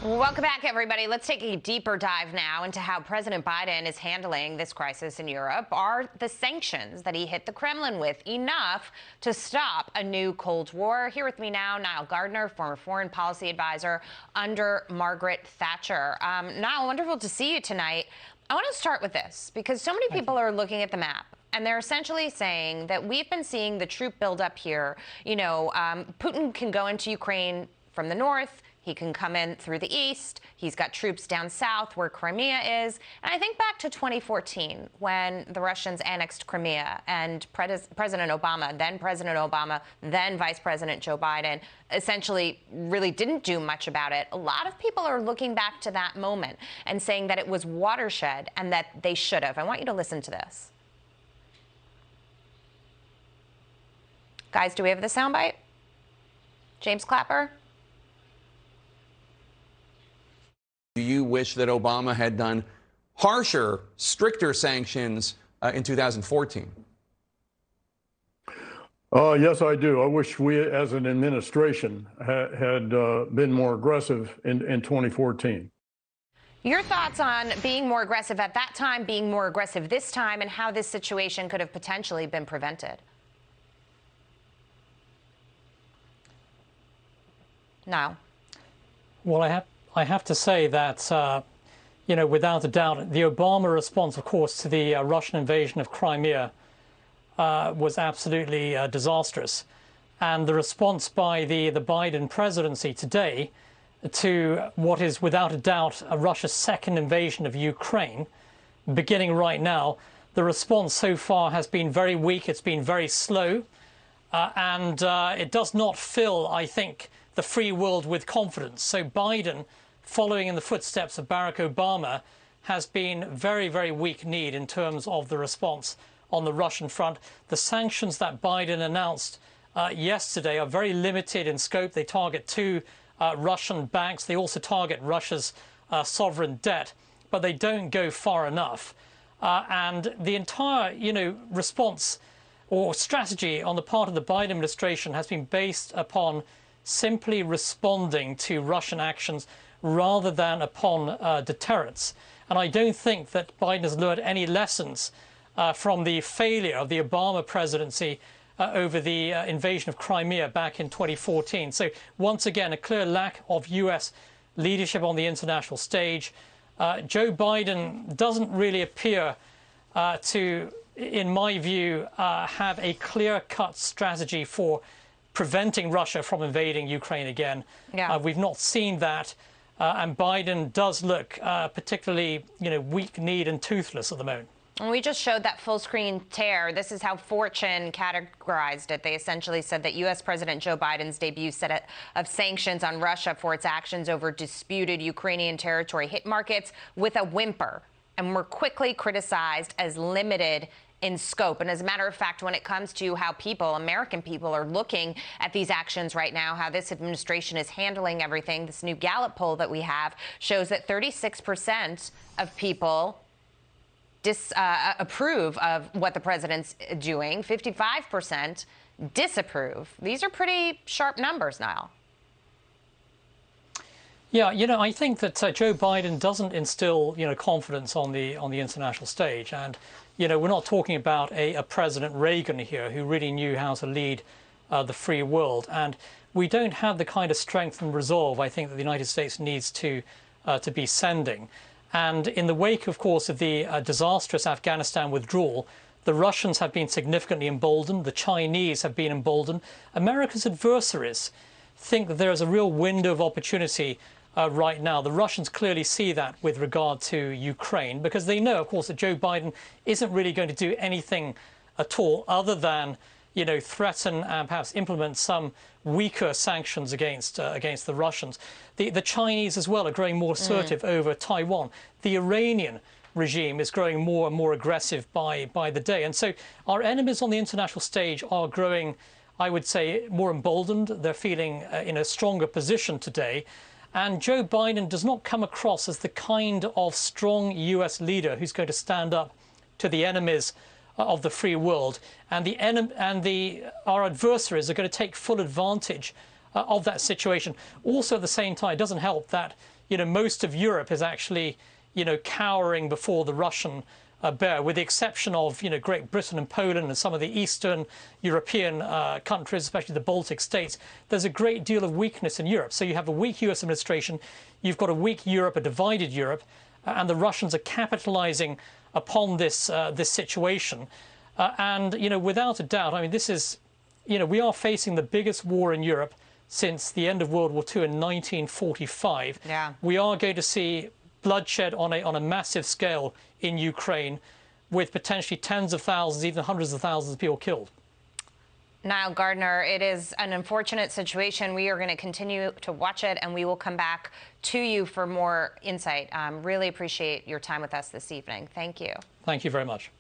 Welcome back, everybody. Let's take a deeper dive now into how President Biden is handling this crisis in Europe. Are the sanctions that he hit the Kremlin with enough to stop a new Cold War? Here with me now, Nile Gardiner, former foreign policy advisor under Margaret Thatcher. Nile, wonderful to see you tonight. I want to start with this because so many people are looking at the map. And they're essentially saying that we've been seeing the troop buildup here. You know, Putin can go into Ukraine from the north. He can come in through the east. He's got troops down south where Crimea is. And I think back to 2014 when the Russians annexed Crimea and President Obama, then Vice President Joe Biden, essentially really didn't do much about it. A lot of people are looking back to that moment and saying that it was watershed and that they should have. I want you to listen to this. Guys, do we have the soundbite? James Clapper? Do you wish that Obama had done harsher, stricter sanctions in 2014? Yes, I do. I wish we, as an administration, had been more aggressive in 2014. Your thoughts on being more aggressive at that time, being more aggressive this time, and how this situation could have potentially been prevented? No. Well, I have to say that, you know, without a doubt, the Obama response, of course, to the Russian invasion of Crimea was absolutely disastrous. And the response by the Biden presidency today to what is, without a doubt, Russia's second invasion of Ukraine, beginning right now, the response so far has been very weak. It's been very slow. And it does not fill, I think, the free world with confidence. So Biden, following in the footsteps of Barack Obama, has been very, very weak-kneed in terms of the response on the Russian front. The sanctions that Biden announced yesterday are very limited in scope. They target two Russian banks. They also target Russia's sovereign debt, but they don't go far enough. And the entire, you know, response or strategy on the part of the Biden administration has been based upon simply responding to Russian actions rather than upon deterrence. And I don't think that Biden has learned any lessons from the failure of the Obama presidency over the invasion of Crimea back in 2014. So once again, a clear lack of US leadership on the international stage. Joe Biden doesn't really appear to, in my view, have a clear-cut strategy for preventing Russia from invading Ukraine again. Yeah. We've not seen that. And Biden does look particularly, you know, weak-kneed and toothless at the moment. And we just showed that full-screen tear. This is how Fortune categorized it. They essentially said that U.S. President Joe Biden's debut set of sanctions on Russia for its actions over disputed Ukrainian territory hit markets with a whimper and were quickly criticized as limited in scope. And as a matter of fact, when it comes to how people, American people, are looking at these actions right now, how this administration is handling everything, this new Gallup poll that we have shows that 36% of people approve of what the president's doing, 55% disapprove. These are pretty sharp numbers, Niall. Yeah, you know, I think that Joe Biden doesn't instill, you know, confidence on the international stage. And, you know, we're not talking about a President Reagan here who really knew how to lead the free world. And we don't have the kind of strength and resolve, I think, that the United States needs to be sending. And in the wake, of course, of the disastrous Afghanistan withdrawal, the Russians have been significantly emboldened. The Chinese have been emboldened. America's adversaries think that there is a real window of opportunity right now. The Russians clearly see that with regard to Ukraine, because they know, of course, that Joe Biden isn't really going to do anything at all other than, you know, threaten and perhaps implement some weaker sanctions against the Russians. The Chinese as well are growing more assertive over Taiwan. The Iranian regime is growing more and more aggressive by the day. And so our enemies on the international stage are growing, I would say, more emboldened. They're feeling in a stronger position today. And Joe Biden does not come across as the kind of strong US leader who's going to stand up to the enemies of the free world. And our adversaries are going to take full advantage of that situation. Also, at the same time, it doesn't help that, most of Europe is actually, cowering before the Russian bear, with the exception of, Great Britain and Poland and some of the Eastern European countries, especially the Baltic states. There's a great deal of weakness in Europe. So you have a weak US administration, you've got a weak Europe, a divided Europe, and the Russians are capitalizing upon this situation. And, without a doubt, I mean, this is, we are facing the biggest war in Europe since the end of World War II in 1945. Yeah. We are going to see bloodshed on a massive scale in Ukraine, with potentially tens of thousands, even hundreds of thousands of people killed. Nile Gardiner, it is an unfortunate situation. We are going to continue to watch it, and we will come back to you for more insight. Really appreciate your time with us this evening. Thank you. Thank you very much.